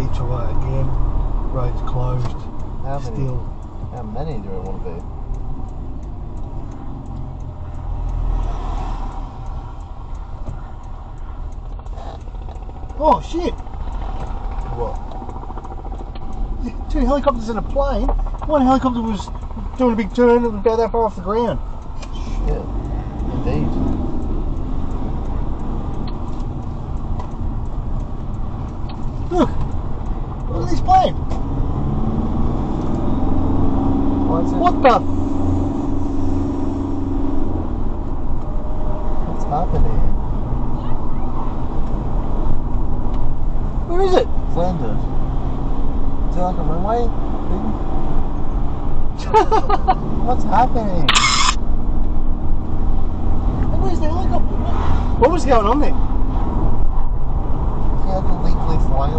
inch away again. Road's closed. How many? Still. How many do we want to be? Oh shit! What? Two helicopters and a plane. One helicopter was doing a big turn. It was about that far off the ground. Shit. Indeed. Look! Look at this plane! What the? What's happening? Where is it? It's landed. Is it like a runway thing? What's happening? And where's the helicopter? What was going on there? It's like illegally flying